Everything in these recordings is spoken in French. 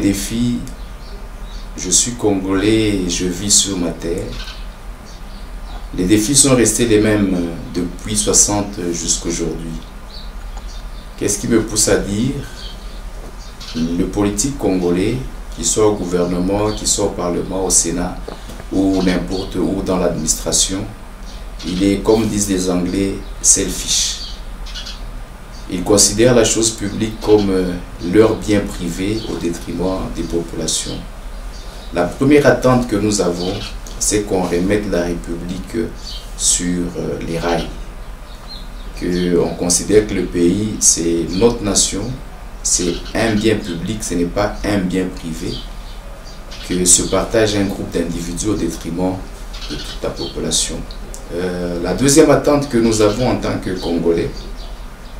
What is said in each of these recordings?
défis, je suis congolais et je vis sur ma terre. Les défis sont restés les mêmes depuis 60 jusqu'à aujourd'hui. Qu'est-ce qui me pousse à dire? Le politique congolais, qu'il soit au gouvernement, qu'il soit au Parlement, au Sénat, ou n'importe où dans l'administration, il est, comme disent les Anglais, selfish. Ils considèrent la chose publique comme leur bien privé au détriment des populations. La première attente que nous avons, c'est qu'on remette la République sur les rails. Qu'on considère que le pays, c'est notre nation, c'est un bien public, ce n'est pas un bien privé. Que se partage un groupe d'individus au détriment de toute la population. La deuxième attente que nous avons en tant que Congolais,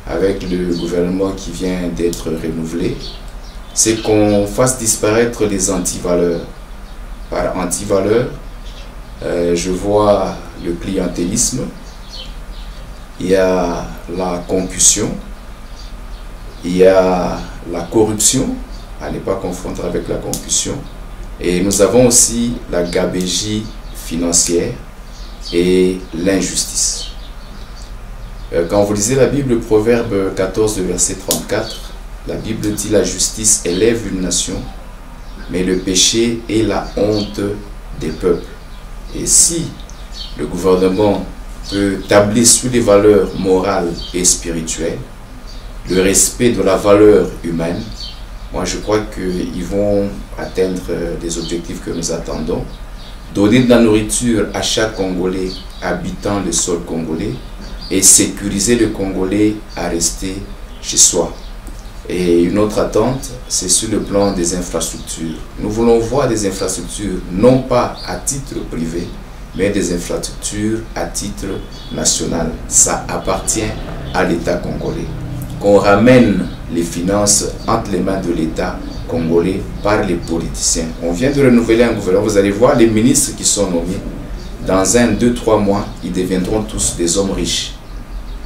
avec le gouvernement qui vient d'être renouvelé, c'est qu'on fasse disparaître les antivaleurs. Par antivaleurs, je vois le clientélisme, il y a la concussion, il y a la corruption, à ne pas confondre avec la concussion, et nous avons aussi la gabegie financière et l'injustice. Quand vous lisez la Bible, Proverbe 14, verset 34, la Bible dit: la justice élève une nation, mais le péché est la honte des peuples. Et si le gouvernement peut tabler sur les valeurs morales et spirituelles, le respect de la valeur humaine, moi je crois qu'ils vont atteindre les objectifs que nous attendons. Donner de la nourriture à chaque Congolais habitant le sol congolais et sécuriser le Congolais à rester chez soi. Et une autre attente, c'est sur le plan des infrastructures. Nous voulons voir des infrastructures non pas à titre privé, mais des infrastructures à titre national. Ça appartient à l'État congolais. Qu'on ramène les finances entre les mains de l'État congolais par les politiciens. On vient de renouveler un gouvernement. Vous allez voir les ministres qui sont nommés. Dans 1, 2, 3 mois, ils deviendront tous des hommes riches.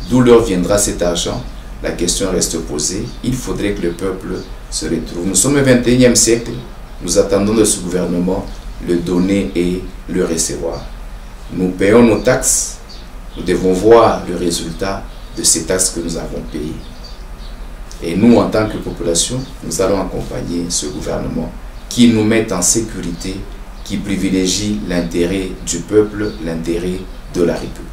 D'où leur viendra cet argent? La question reste posée. Il faudrait que le peuple se retrouve. Nous sommes au XXIe siècle. Nous attendons de ce gouvernement le donner et le recevoir. Nous payons nos taxes. Nous devons voir le résultat de ces taxes que nous avons payées. Et nous, en tant que population, nous allons accompagner ce gouvernement qui nous met en sécurité, qui privilégie l'intérêt du peuple, l'intérêt de la République.